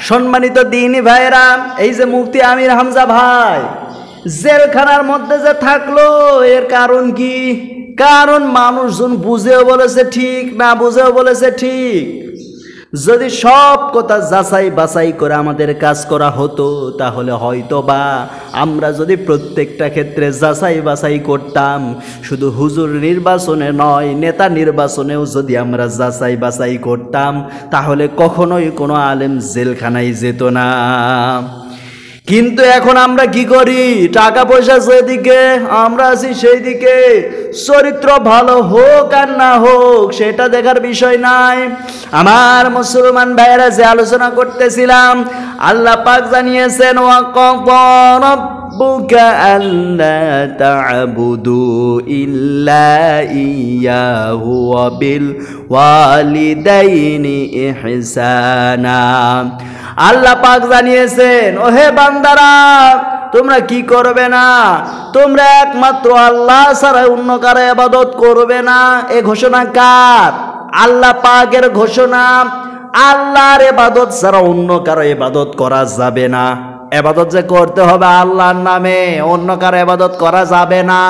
সম্মানিত দ্বীনি ভাইরা, এই যে মুফতি আমির হামজা ভাই জেলখানার মধ্যে যে থাকলো, এর কারণ কি? কারণ মানুষজন বুঝেও বলেছে ঠিক, না বুঝেও বলেছে ঠিক। যদি সব কথা যাচাই বাছাই করে আমাদের কাজ করা হতো, তাহলে হয়তো বা আমরা যদি প্রত্যেকটা ক্ষেত্রে যাচাই বাছাই করতাম, শুধু হুজুর নির্বাচনে নয়, নেতা নির্বাচনেও যদি আমরা যাচাই বাছাই করতাম, তাহলে কখনোই কোনো আলেম জেলখানায় যেত না। কিন্তু এখন আমরা কি করি? টাকা পয়সা যেদিকে, আমরা আছি সেই দিকে। চরিত্র ভালো হোক আর না হোক সেটা দেখার বিষয় নাই। আমার মুসলমান ভাইয়েরা, যে আলোচনা করতেছিলাম, আল্লাহ পাক জানিয়েছেন ওয়াকাযা রাব্বুকা আল্লা তা'বুদু ইল্লা ইয়্যাহু ওয়া বিল ওয়ালিদাইনি ইহসানা। আল্লাহ পাক জানিয়েছেন, ওহে বান্দারা, তোমরা কি করবে না? তোমরা একমাত্র আল্লাহ ছাড়া অন্য কারো ইবাদত করবে না। এ ঘোষণা কার? আল্লাহ পাকের ঘোষণা। আল্লাহর ইবাদত ছাড়া অন্য কারো ইবাদত করা যাবে না। ইবাদত যে করতে হবে আল্লাহর নামে, অন্য কারো ইবাদত করা যাবে না।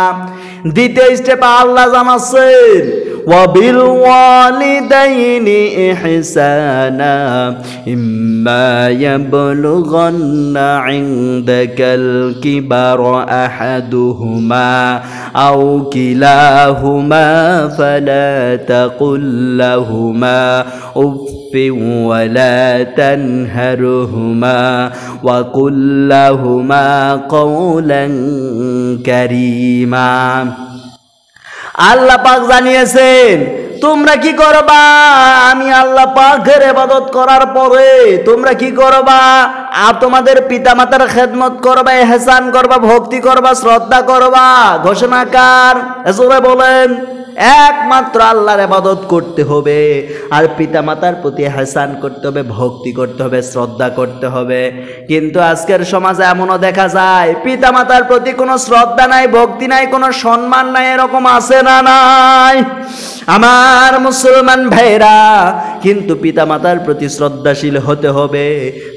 দ্বিতীয় স্টেপে আল্লাহ জানাচ্ছেন ওয়াবিল ওয়ালিদাইনি ইহসানা ইম্মা ইয়াবলুগান্না ইনদাকাল কিবারা আহাদুহুমা আও কিলাহুমা ফালা তাকুল লাহুমা উফফিন ওয়ালা তানহারহুমা ওয়া কুল লাহুমা কাওলান কারীমা। আল্লাহ পাক জানিয়েছেন, তোমরা কি করবা? আমি আল্লাহ পাকের ইবাদত করার পরে তোমরা কি করবা? আর তোমাদের পিতামাতার খেদমত করবা, ইহসান করবা, ভক্তি করবা, শ্রদ্ধা করবা। ঘোষণা কার? জোরে বলেন। একমাত্র আল্লাহর ইবাদত করতে হবে, আর পিতামাতার প্রতি ইহসান করতে হবে, ভক্তি করতে হবে, শ্রদ্ধা করতে হবে। কিন্তু আজকের সমাজে এমনও দেখা যায়, পিতামাতার প্রতি কোনো শ্রদ্ধা নাই, ভক্তি নাই, কোনো সম্মান নাই। এরকম আছে না নাই? আমার মুসলমান ভাইরা, কিন্তু পিতামাতার প্রতি শ্রদ্ধাশীল হতে হবে,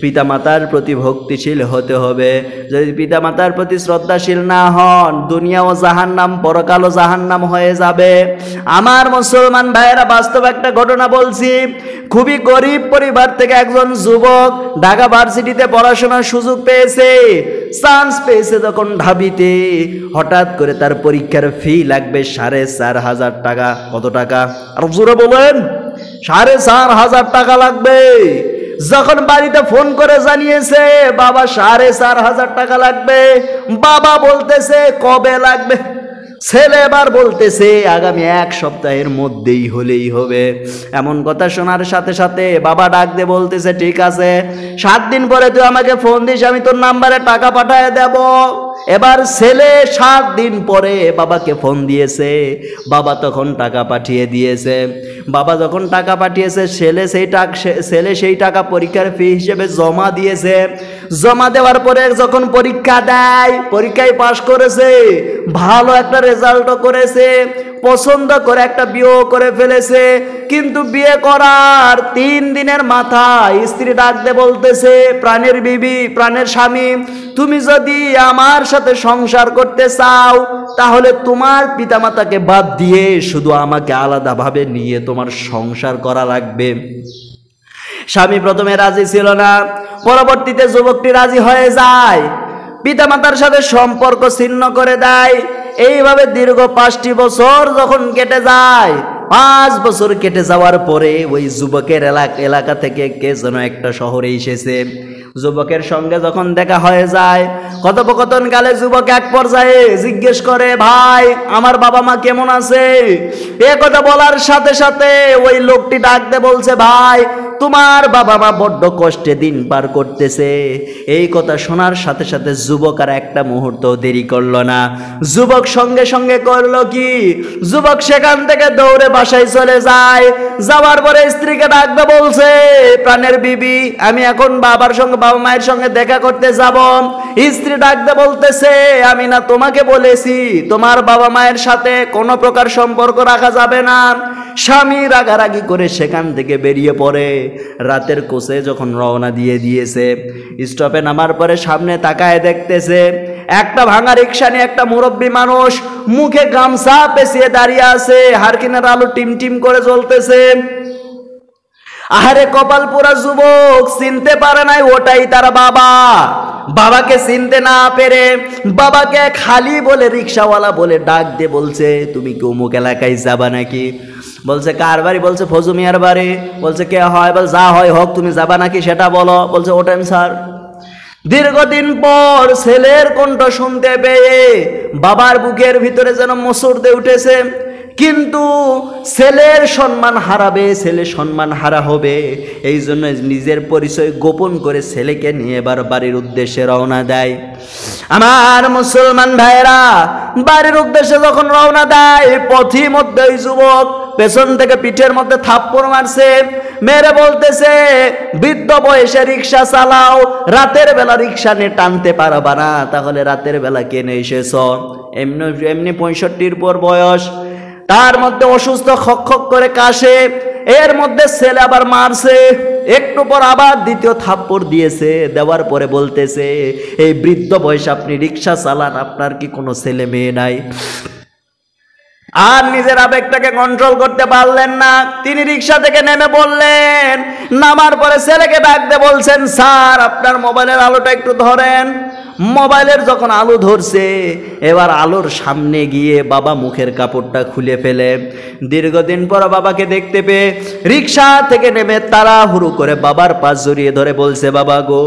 পিতামাতার প্রতি ভক্তিশীল হতে হবে। যদি পিতামাতার প্রতি শ্রদ্ধাশীল না হন, দুনিয়াও জাহান্নাম, পরকালও জাহান্নাম হয়ে যাবে। আমার মুসলমান ভাইয়েরা, বাস্তব একটা ঘটনা বলছি। খুবই গরিব পরিবার থেকে একজন যুবক ঢাকা ভার্সিটিতে পড়াশোনার সুযোগ পেয়েছে, চান্স পেয়েছে। যখন ঢাবিতে হঠাৎ করে তার পরীক্ষার ফি লাগবে 4,500 টাকা। কত টাকা? আর জোরে বলেন। 4,500 টাকা লাগবে। যখন বাড়িতে ফোন করে জানিয়েছে বাবা 4,500 টাকা লাগবে, বাবা বলতেছে কবে লাগবে? ছেলে এবার বলতেছে আগামী 1 সপ্তাহের মধ্যেই হলেই হবে। এমন কথা শোনার সাথে সাথে বাবা ডাক দিয়ে বলতেছে, ঠিক আছে, 7 দিন পরে তুই আমাকে ফোন দিস, আমি তোর নাম্বারে টাকা পাঠিয়ে দেব। এবার ছেলে 7 দিন পরে বাবাকে ফোন দিয়েছে, বাবা তখন টাকা পাঠিয়ে দিয়েছে। বাবা যখন টাকা পাঠিয়েছে, ছেলে সেই টাকা পরীক্ষার ফি হিসেবে জমা দিয়েছে। জমা দেওয়ার পরে যখন পরীক্ষা দেয়, পরীক্ষায় পাশ করেছে, ভালো একটা রেজাল্টও করেছে, পছন্দ করে একটা বিয়েও করে ফেলেছে। কিন্তু বিয়ে করার 3 দিনের মাথায় স্ত্রী ডাক দিয়ে বলতেছে, প্রাণের বিবি, প্রাণের স্বামী, তুমি যদি আমার সাথে সংসার করতে চাও, তাহলে তোমার পিতামাতাকে বাদ দিয়ে শুধু আমাকে আলাদাভাবে নিয়ে তোমার সংসার করা লাগবে। স্বামী প্রথমে রাজি ছিল না, পরবর্তীতে যুবকটি রাজি হয়ে যায়, পিতামাতার সাথে সম্পর্ক ছিন্ন করে দেয়। এইভাবে দীর্ঘ 5টি বছর যখন কেটে যায়, 5 বছর কেটে যাওয়ার পরে ওই যুবকের এলাকা থেকে কে যেন একটা শহরে এসেছে। যুবকের সঙ্গে যখন দেখা হয়ে যায়, কথোপকথন কালে যুবক এক পর্যায়ে জিজ্ঞেস করে, ভাই আমার বাবা মা কেমন আছে? এ কথা বলার সাথে সাথে ওই লোকটি ডাক দিয়ে বলছে, ভাই তোমার বাবা মা বড্ড কষ্টে দিন পার করতেছে। এই কথা শোনার সাথে সাথে যুবক আর একটা মুহূর্ত দেরি করলো না। যুবক সঙ্গে সঙ্গে করলো কি, যুবক সেখান থেকে দৌড়ে বাসায় চলে যায়। যাওয়ার পরে স্ত্রীকে ডাক দিয়ে বলছে, প্রাণের বিবি, আমি এখন বাবার সঙ্গে, বাবা মায়ের সঙ্গে দেখা করতে যাব। স্ত্রী ডাক দিয়ে বলতেছে, আমি না তোমাকে বলেছি তোমার বাবা মায়ের সাথে কোনো প্রকার সম্পর্ক রাখা যাবে না? স্বামী রাগারাগি করে সেখান থেকে বেরিয়ে পড়ে। রাতের কোচে যখন রওনা দিয়ে দিয়েছে, স্টপে নামার পরে সামনে তাকায় দেখতেছে একটা ভাঙা রিক্সা নিয়ে একটা মুরব্বী মানুষ মুখে গামছা পেঁচিয়ে দাঁড়িয়ে আছে, হারকিনের আলো টিম টিম করে জ্বলতেছে। আহারে কপাল পোড়া যুবক, চিনতে পারে নাই ওটাই তার বাবা। বাবাকে চিনতে না পেরে বাবাকে খালি বলে রিক্সাওয়ালা বলে ডাক দিয়ে বলছে, তুমি কি অমুক এলাকায় যাবা নাকি? বলছে কার বাড়ি? বলছে ফজু মিয়ার বাড়ি। বলছে কে হয়? বল যা হয় হোক, তুমি যাবা নাকি সেটা বলো। বলছে ওঠেন স্যার। দীর্ঘদিন পর ছেলের কণ্ঠ শুনতে পেয়ে বাবার বুকের ভিতরে যেন মসুর দিয়ে উঠেছে, কিন্তু ছেলের সম্মান হারাবে, ছেলে সম্মান হারা হবে, এই জন্য নিজের পরিচয় গোপন করে ছেলেকে নিয়ে এবার বাড়ির উদ্দেশ্যে রওনা দেয়। আমার মুসলমান ভাইরা, বাড়ির উদ্দেশ্যে যখন রওনা দেয়, পথি মধ্যে ওই যুবক পেছন থেকে পিঠের মধ্যে থাপ্পড় মারছে, মেরে বলতেছে বৃদ্ধ বয়সে রিক্সা চালাও, রাতের বেলা রিক্সা নিয়ে টানতে পারবা না, তাহলে রাতের বেলা কেনে এসেছ? এমনি এমনি 65-র পর বয়স, তার মধ্যে অসুস্থ, খক করে কাশে, এর মধ্যে ছেলে আবার মারছে, একটু পর আবার দ্বিতীয় থাপ্পড় দিয়েছে, দেওয়ার পরে বলতেছে এই বৃদ্ধ বয়সে আপনি রিক্সা চালান, আপনার কি কোনো ছেলে মেয়ে নাই? আর নিজের আবেগটাকে কন্ট্রোল করতে পারলেন না, তিনি রিক্সা থেকে নেমে বললেন। নামার পরে ছেলেকে ডাকতে বলছেন, স্যার আপনার মোবাইলের আলোটা একটু ধরেন। মোবাইলের যখন আলো ধরছে, এবার আলোর সামনে গিয়ে বাবা মুখের কাপড়টা খুলে ফেলে। দীর্ঘদিন পর বাবাকে দেখতে পেয়ে রিক্সা থেকে নেমে তাড়াহুড়ো করে বাবার পাশ জড়িয়ে ধরে বলছে, বাবা গো,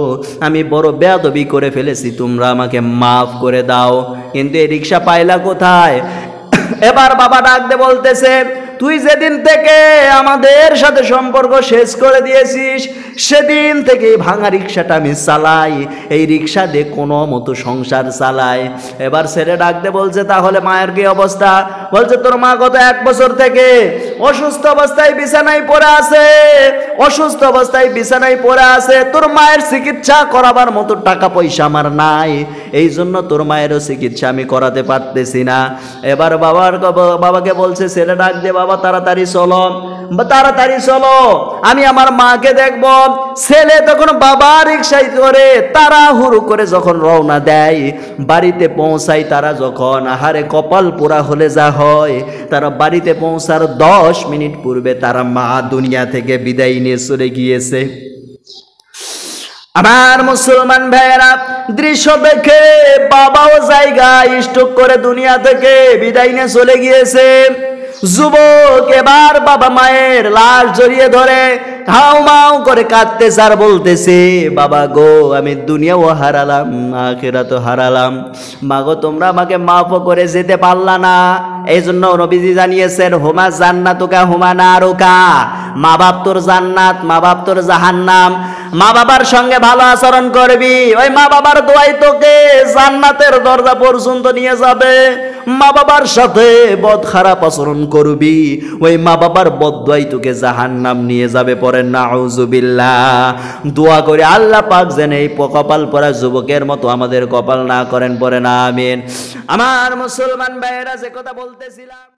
আমি বড় বেয়াদবি করে ফেলেছি, তোমরা আমাকে মাফ করে দাও। কিন্তু এই রিক্সা পাইলা কোথায়? এবার বাবা ডাকতে বলতেছে, তুই যেদিন থেকে আমাদের সাথে সম্পর্ক শেষ করে দিয়েছিস, সেদিন থেকে ভাঙা রিক্সাটা আমি চালাই, এই রিক্সা দিয়ে কোনো মতো সংসার চালাই। এবার ছেলে ডাকতে বলছে, তাহলে মায়ের কি অবস্থা? বলছে তোর মা গত 1 বছর থেকে অসুস্থ অবস্থায় বিছানায় পড়ে আছে, অসুস্থ অবস্থায় বিছানায় পড়ে আছে, তোর মায়ের চিকিৎসা করাবার মতো টাকা পয়সা আমার নাই, এই জন্য তোর মায়েরও চিকিৎসা আমি করাতে পারতেছি না। এবার বাবাকে বলছে ছেলে ডাক দে, বাবা তাড়াতাড়ি চলো, তাড়াতাড়ি চলো, আমি আমার মাকে দেখব। ছেলে তখন বাবা রিক্সায় করে তাড়াহুড়ো করে যখন রওনা দেয়, বাড়িতে পৌঁছায় তারা যখন, আহারে কপাল পোড়া হলে যা হয়, তারা বাড়িতে পৌঁছার 10 মিনিট পূর্বে তারা মা দুনিয়া থেকে বিদায় নিয়ে চলে গিয়েছে। আমার মুসলমান ভাইয়েরা, দৃশ্য দেখে বাবাও জায়গা স্ট্রোক করে দুনিয়া থেকে বিদায় নিয়ে চলে গিয়েছে। যুবক এবার বাবা মায়ের লাশ জড়িয়ে ধরে হাউ মাউ করে কাঁদতেছে আর বলতেছে, বাবা গো, আমি দুনিয়াও হারালাম, আখিরাতও হারালাম, মা গো তোমরা আমাকে মাফ করে যেতে পারলা না। এই জন্য নবীজি জানিয়েছেন, হুমা জান্নাতুকা হুমা নারুকা, মা বাপ তোর জান্নাত, মা বাপ তোর জাহান্নাম। মা বাবার সঙ্গে ভালো আচরণ করবি, ওই মা বাবার দোয়াই তোকে জান্নাতের দরজা পর্যন্ত নিয়ে যাবে। মা বাবার সাথে বদ খারাপ আচরণ করবি, ওই মা বাবার বদদোয়াই তোকে জাহান্নাম নিয়ে যাবে। পরে নাউজুবিল্লাহ। দোয়া করে আল্লাহ পাক যেন এই কপাল পরা যুবকের মতো আমাদের কপাল না করেন, পরে না আমিন। আমার মুসলমান ভাইয়েরা, যে কথা বলতেছিলাম।